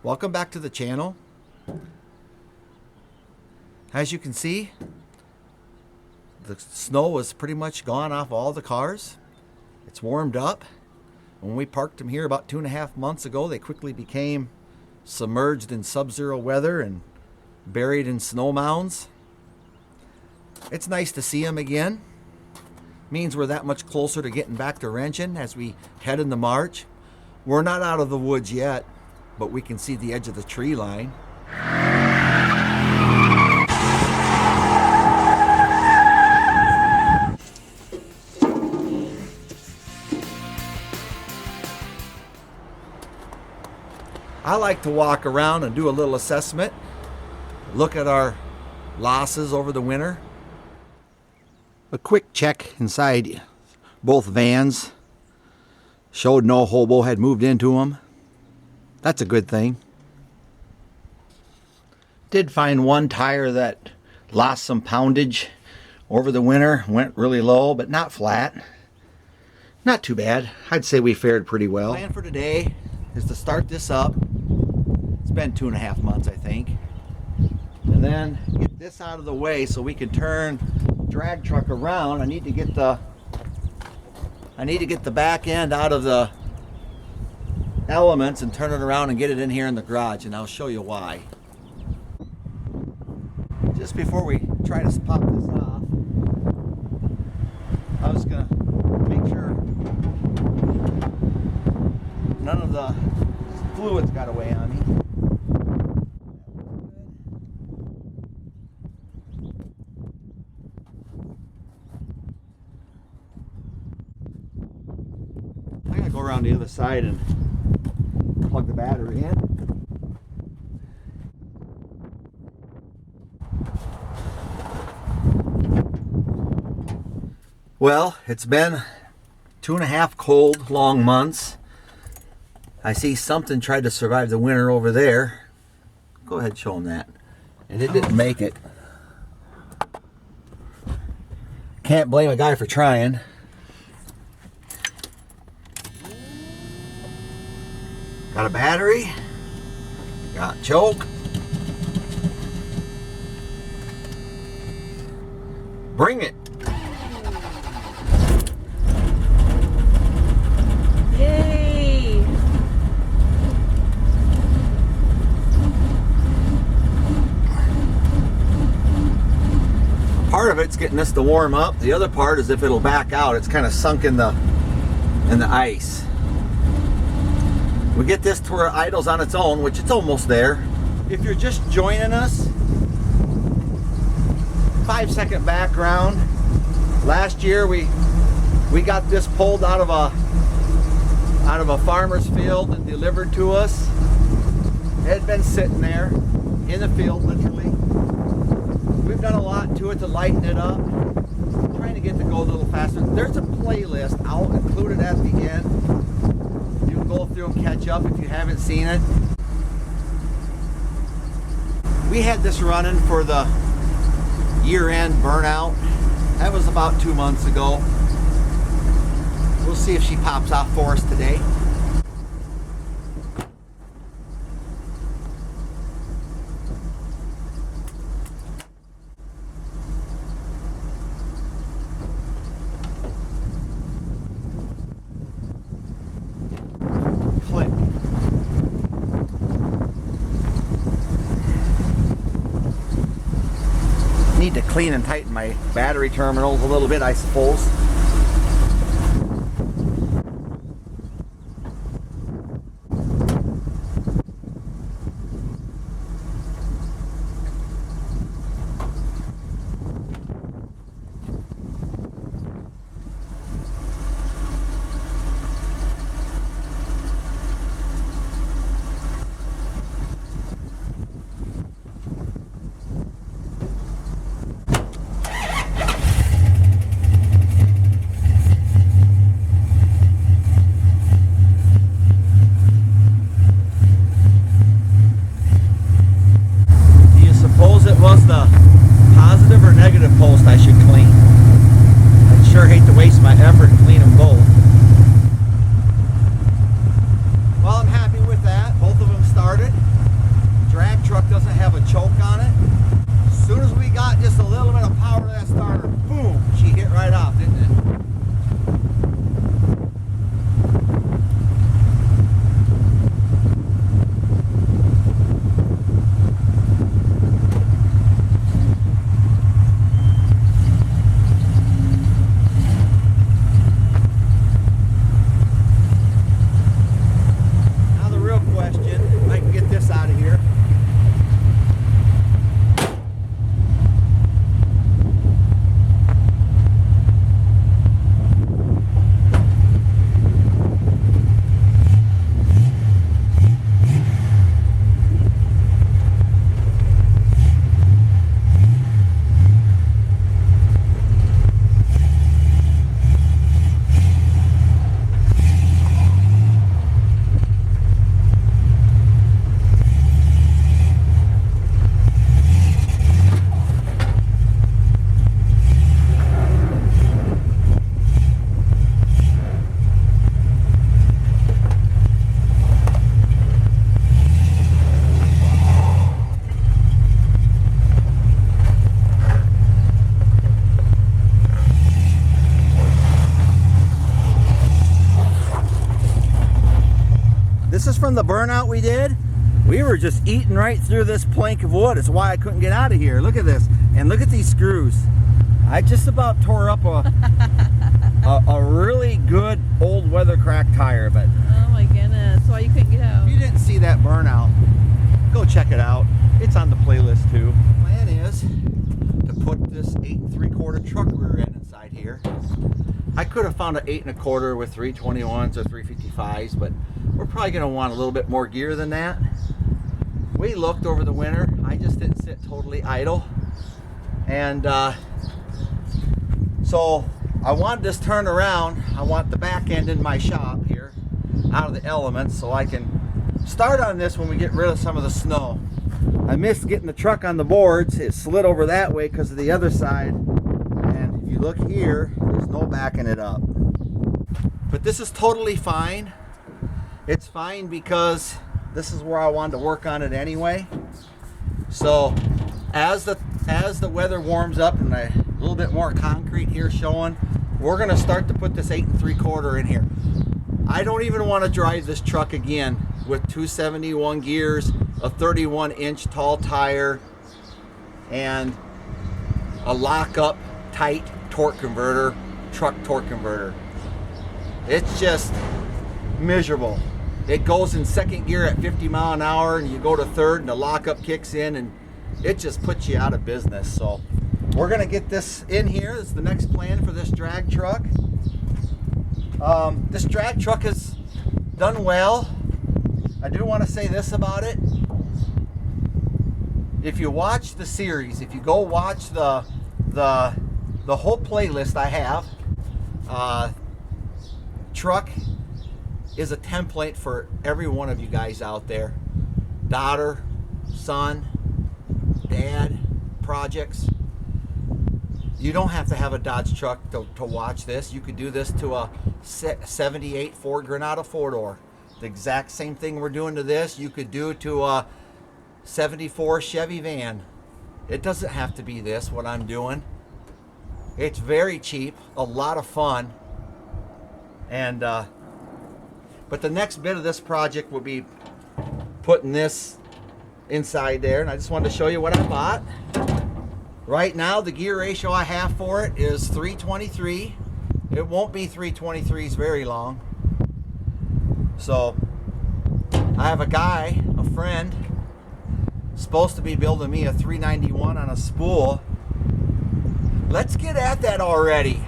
Welcome back to the channel. As you can see, the snow is pretty much gone off all the cars. It's warmed up. When we parked them here about 2.5 months ago, they quickly became submerged in sub-zero weather and buried in snow mounds. It's nice to see them again. Means we're that much closer to getting back to wrenching as we head into March. We're not out of the woods yet, but we can see the edge of the tree line. I like to walk around and do a little assessment, look at our losses over the winter. A quick check inside both vans showed no hobo had moved into them. That's a good thing. Did find one tire that lost some poundage over the winter, went really low, but not flat. Not too bad. I'd say we fared pretty well. The plan for today is to start this up. It's been 2.5 months, I think. And then get this out of the way so we can turn drag truck around. I need to get the back end out of the elements and turn it around and get it in here in the garage, and I'll show you why. Just before we try to pop this off, I was gonna make sure none of the fluids got away on me. I gotta go around the other side and plug the battery in. Well, it's been 2.5 cold, long months. I see something tried to survive the winter over there. Go ahead and show them that. And it didn't make it. Can't blame a guy for trying. Got a battery, got choke. Bring it. Yay! Part of it's getting this to warm up. The other part is if it'll back out. It's kind of sunk in the ice. We get this to where it idles on its own, which it's almost there. If you're just joining us, 5-second background. Last year we got this pulled out of a farmer's field and delivered to us. It had been sitting there in the field, literally. We've done a lot to it to lighten it up, trying to get it to go a little faster. There's a playlist I'll include it at the end. Go through and catch up if you haven't seen it. We had this running for the year-end burnout. That was about 2 months ago. We'll see if she pops off for us today. Need to clean and tighten my battery terminals a little bit, I suppose. this is from the burnout we did. We were just eating right through this plank of wood. It's why I couldn't get out of here. Look at this. And look at these screws. I just about tore up a really good old weather crack tire, but Oh my goodness. Why you couldn't get out? if you didn't see that burnout, go check it out. It's on the playlist too. Plan is to put this 8 3/4 truck rear end inside here. I could have found an 8 1/4 with 321s or 355s, but we're probably going to want a little bit more gear than that. We looked over the winter. I just didn't sit totally idle. And so I wanted this turned around. I want the back end in my shop here, out of the elements, so I can start on this when we get rid of some of the snow. I missed getting the truck on the boards. It slid over that way because of the other side. And if you look here, there's no backing it up. But this is totally fine. It's fine because this is where I wanted to work on it anyway. So as the weather warms up and a little bit more concrete here showing, we're going to start to put this 8 3/4 in here. I don't even want to drive this truck again with 271 gears, a 31-inch tall tire, and a lock-up tight torque converter, truck torque converter. It's just miserable. It goes in second gear at 50 mile an hour and you go to third and the lockup kicks in and it just puts you out of business. So we're gonna get this in here. This is the next plan for this drag truck. This drag truck has done well. I do want to say this about it. If you watch the series, if you go watch the whole playlist I have, truck is a template for every one of you guys out there. Daughter, son, dad, projects. You don't have to have a Dodge truck to watch this. You could do this to a 78 Ford Granada 4-door. The exact same thing we're doing to this, you could do to a 74 Chevy van. It doesn't have to be this, what I'm doing. It's very cheap, a lot of fun. And but the next bit of this project will be putting this inside there, and I just wanted to show you what I bought. Right now the gear ratio I have for it is 323. It won't be 323s very long. So I have a guy, a friend, supposed to be building me a 391 on a spool. Let's get at that already.